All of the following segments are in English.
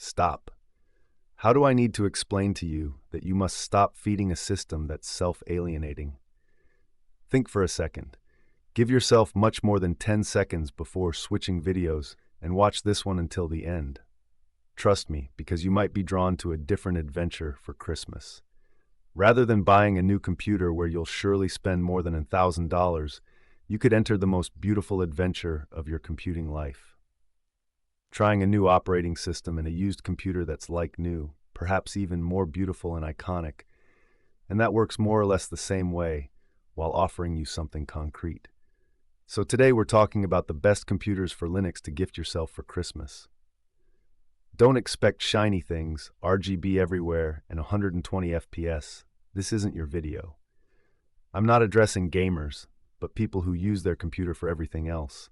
Stop. How do I need to explain to you that you must stop feeding a system that's self-alienating? Think for a second. Give yourself much more than 10 seconds before switching videos and watch this one until the end. Trust me, because you might be drawn to a different adventure for Christmas. Rather than buying a new computer where you'll surely spend more than $1,000, you could enter the most beautiful adventure of your computing life. Trying a new operating system and a used computer that's like new, perhaps even more beautiful and iconic, and that works more or less the same way while offering you something concrete. So today we're talking about the best computers for Linux to gift yourself for Christmas. Don't expect shiny things, RGB everywhere, and 120 FPS. This isn't your video. I'm not addressing gamers, but people who use their computer for everything else.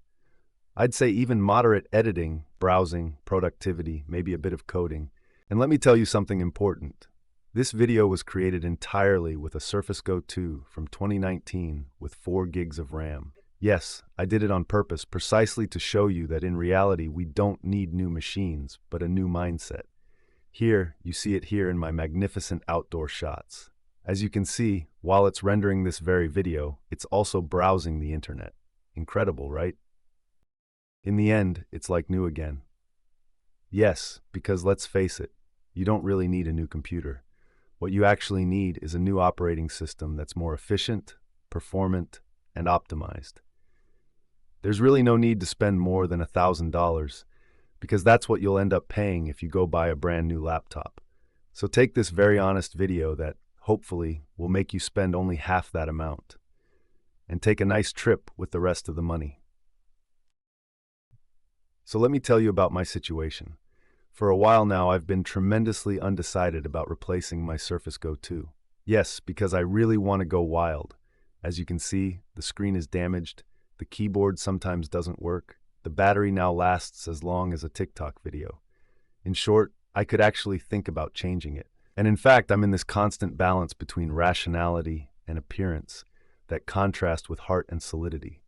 I'd say even moderate editing, browsing, productivity, maybe a bit of coding. And let me tell you something important. This video was created entirely with a Surface Go 2 from 2019 with 4 gigs of RAM. Yes, I did it on purpose, precisely to show you that in reality we don't need new machines, but a new mindset. Here, you see it here in my magnificent outdoor shots. As you can see, while it's rendering this very video, it's also browsing the internet. Incredible, right? In the end, it's like new again. Yes, because let's face it, you don't really need a new computer. What you actually need is a new operating system that's more efficient, performant, and optimized. There's really no need to spend more than $1,000 because that's what you'll end up paying if you go buy a brand new laptop. So take this very honest video that, hopefully, will make you spend only half that amount and take a nice trip with the rest of the money. So let me tell you about my situation. For a while now, I've been tremendously undecided about replacing my Surface Go 2. Yes, because I really want to go wild. As you can see, the screen is damaged, the keyboard sometimes doesn't work, the battery now lasts as long as a TikTok video. In short, I could actually think about changing it. And in fact, I'm in this constant balance between rationality and appearance, that contrast with heart and solidity.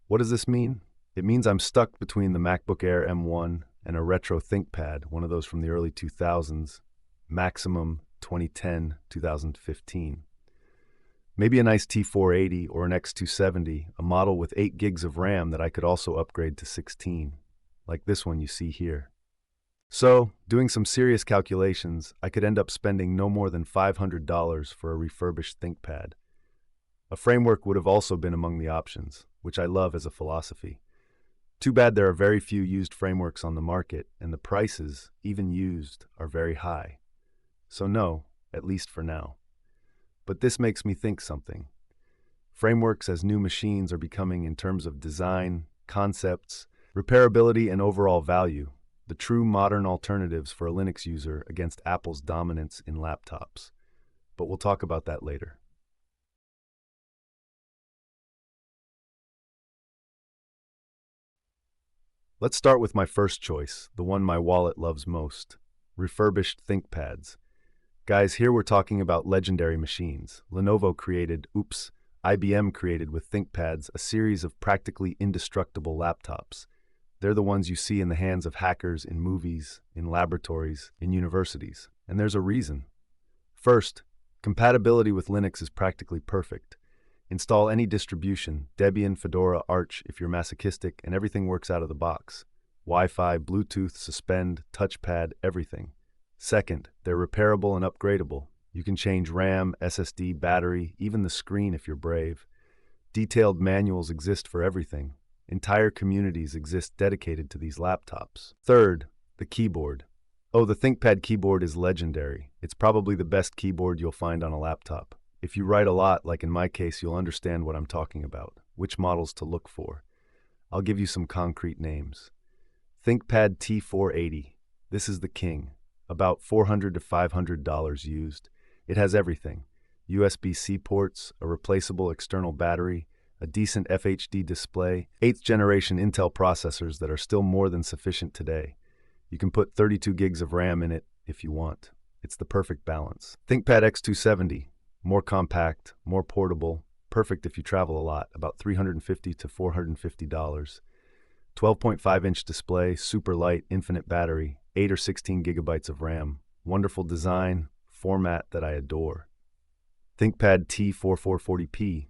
What does this mean? It means I'm stuck between the MacBook Air M1 and a retro ThinkPad, one of those from the early 2000s, maximum 2010-2015. Maybe a nice T480 or an X270, a model with 8 gigs of RAM that I could also upgrade to 16, like this one you see here. So, doing some serious calculations, I could end up spending no more than $500 for a refurbished ThinkPad. A framework would have also been among the options, which I love as a philosophy. Too bad there are very few used frameworks on the market, and the prices, even used, are very high. So no, at least for now. But this makes me think something. Frameworks as new machines are becoming in terms of design, concepts, repairability, and overall value, the true modern alternatives for a Linux user against Apple's dominance in laptops. But we'll talk about that later. Let's start with my first choice, the one my wallet loves most, refurbished ThinkPads. Guys, here we're talking about legendary machines. Lenovo created, IBM created with ThinkPads a series of practically indestructible laptops. They're the ones you see in the hands of hackers in movies, in laboratories, in universities. And there's a reason. First, compatibility with Linux is practically perfect. Install any distribution, Debian, Fedora, Arch if you're masochistic, and everything works out of the box. Wi-Fi, Bluetooth, Suspend, touchpad, everything. Second, they're repairable and upgradable. You can change RAM, SSD, battery, even the screen if you're brave. Detailed manuals exist for everything. Entire communities exist dedicated to these laptops. Third, the keyboard. Oh, the ThinkPad keyboard is legendary. It's probably the best keyboard you'll find on a laptop. If you write a lot, like in my case, you'll understand what I'm talking about, which models to look for. I'll give you some concrete names. ThinkPad T480. This is the king. About $400 to $500 used. It has everything. USB-C ports, a replaceable external battery, a decent FHD display, 8th generation Intel processors that are still more than sufficient today. You can put 32 gigs of RAM in it if you want. It's the perfect balance. ThinkPad X270. More compact, more portable, perfect if you travel a lot, about $350 to $450. 12.5-inch display, super light, infinite battery. 8 or 16 gigabytes of RAM, wonderful design, format that I adore. ThinkPad T4440p.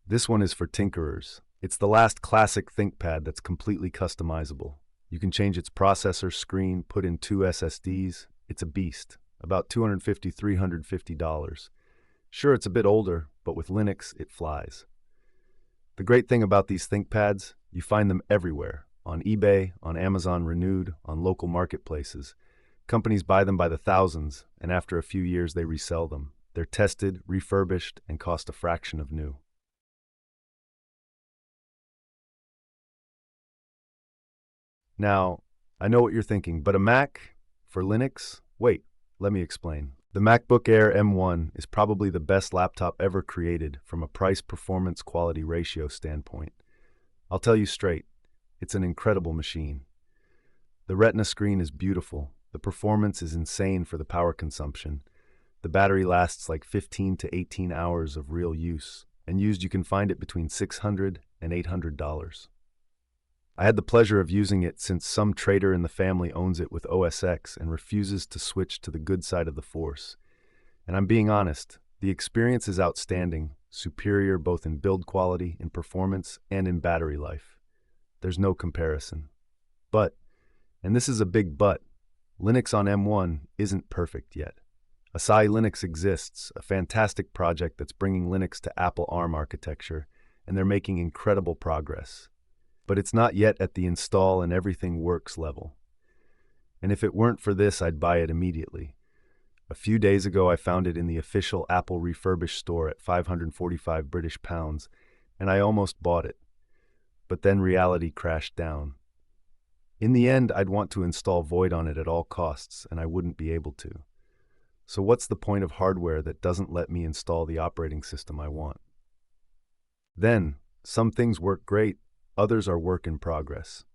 This one is for tinkerers. It's the last classic ThinkPad that's completely customizable. You can change its processor, screen, put in 2 SSDs. It's a beast. About $250, $350. Sure, it's a bit older, but with Linux, it flies. The great thing about these ThinkPads, you find them everywhere. On eBay, on Amazon Renewed, on local marketplaces. Companies buy them by the thousands, and after a few years they resell them. They're tested, refurbished, and cost a fraction of new. Now, I know what you're thinking, but a Mac for Linux? Wait, let me explain. The MacBook Air M1 is probably the best laptop ever created from a price-performance quality ratio standpoint. I'll tell you straight, it's an incredible machine. The Retina screen is beautiful. The performance is insane for the power consumption. The battery lasts like 15 to 18 hours of real use, and used you can find it between $600 and $800. I had the pleasure of using it since some trader in the family owns it with OS X and refuses to switch to the good side of the force. And I'm being honest, the experience is outstanding, superior both in build quality, in performance, and in battery life. There's no comparison. But, and this is a big but, Linux on M1 isn't perfect yet. Asahi Linux exists, a fantastic project that's bringing Linux to Apple ARM architecture, and they're making incredible progress. But it's not yet at the install and everything works level. And if it weren't for this, I'd buy it immediately. A few days ago, I found it in the official Apple Refurbished store at 545 British pounds, and I almost bought it. But then reality crashed down. In the end, I'd want to install Void on it at all costs, and I wouldn't be able to. So what's the point of hardware that doesn't let me install the operating system I want? Then, some things work great. Others are work in progress.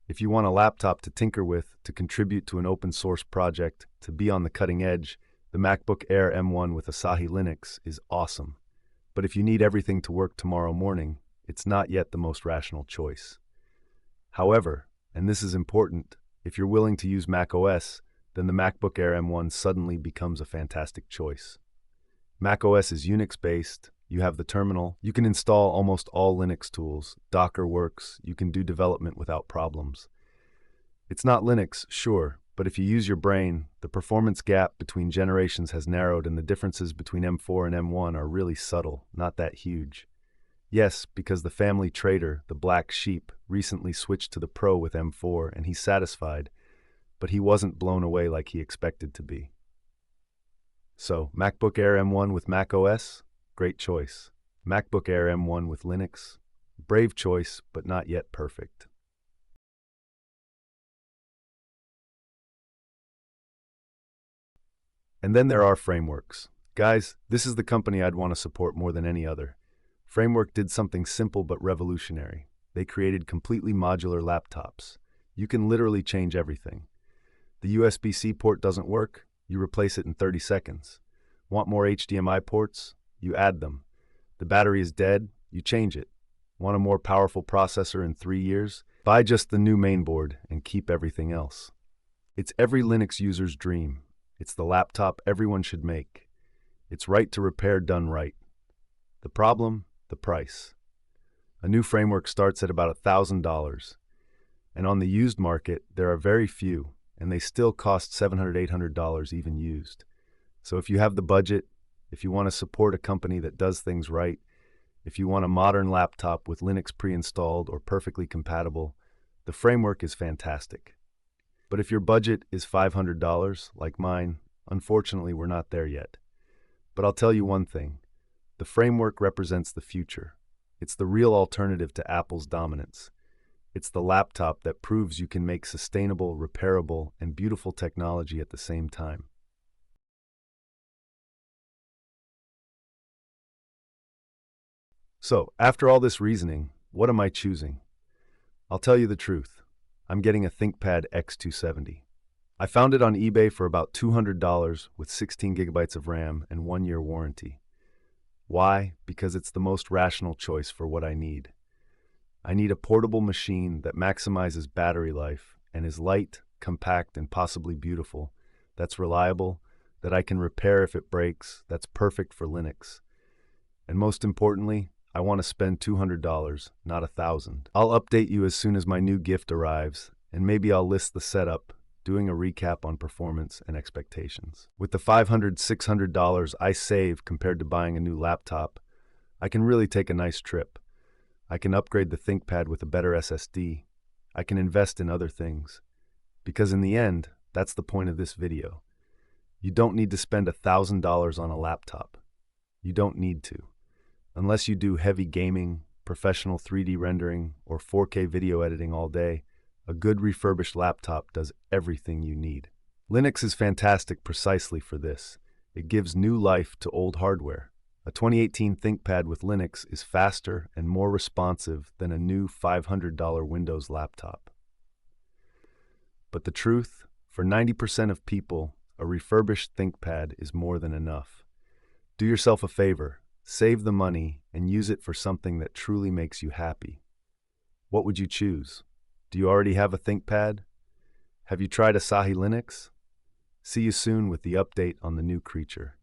If you want a laptop to tinker with, to contribute to an open source project, to be on the cutting edge, the MacBook Air M1 with Asahi Linux is awesome. But if you need everything to work tomorrow morning, it's not yet the most rational choice. However, and this is important, if you're willing to use macOS, then the MacBook Air M1 suddenly becomes a fantastic choice. macOS is Unix-based. You have the terminal. You can install almost all Linux tools. Docker works. You can do development without problems. It's not Linux, sure, but if you use your brain, the performance gap between generations has narrowed and the differences between M4 and M1 are really subtle, not that huge. Yes, because the family trader, the black sheep, recently switched to the Pro with M4 and he's satisfied, but he wasn't blown away like he expected to be. So, MacBook Air M1 with macOS? Great choice. MacBook Air M1 with Linux? Brave choice, but not yet perfect. And then there are frameworks. Guys, this is the company I'd want to support more than any other. Framework did something simple but revolutionary. They created completely modular laptops. You can literally change everything. The USB-C port doesn't work? You replace it in 30 seconds. Want more HDMI ports? You add them. The battery is dead? You change it. Want a more powerful processor in 3 years? Buy just the new mainboard and keep everything else. It's every Linux user's dream. It's the laptop everyone should make. It's right to repair done right. The problem? The price. A new framework starts at about $1,000. And on the used market, there are very few, and they still cost $700, $800 even used. So if you have the budget, if you want to support a company that does things right, if you want a modern laptop with Linux pre-installed or perfectly compatible, the framework is fantastic. But if your budget is $500, like mine, unfortunately we're not there yet. But I'll tell you one thing, the framework represents the future. It's the real alternative to Apple's dominance. It's the laptop that proves you can make sustainable, repairable, and beautiful technology at the same time. So, after all this reasoning, what am I choosing? I'll tell you the truth. I'm getting a ThinkPad X270. I found it on eBay for about $200 with 16 gigabytes of RAM and 1-year warranty. Why? Because it's the most rational choice for what I need. I need a portable machine that maximizes battery life and is light, compact, and possibly beautiful, that's reliable, that I can repair if it breaks, that's perfect for Linux. And most importantly, I want to spend $200, not $1,000. I'll update you as soon as my new gift arrives, and maybe I'll list the setup, doing a recap on performance and expectations. With the $500, $600 I save compared to buying a new laptop, I can really take a nice trip. I can upgrade the ThinkPad with a better SSD. I can invest in other things. Because in the end, that's the point of this video. You don't need to spend $1,000 on a laptop. You don't need to. Unless you do heavy gaming, professional 3D rendering, or 4K video editing all day, a good refurbished laptop does everything you need. Linux is fantastic precisely for this. It gives new life to old hardware. A 2018 ThinkPad with Linux is faster and more responsive than a new $500 Windows laptop. But the truth, for 90% of people, a refurbished ThinkPad is more than enough. Do yourself a favor, save the money, and use it for something that truly makes you happy. What would you choose? Do you already have a ThinkPad? Have you tried Asahi Linux? See you soon with the update on the new creature.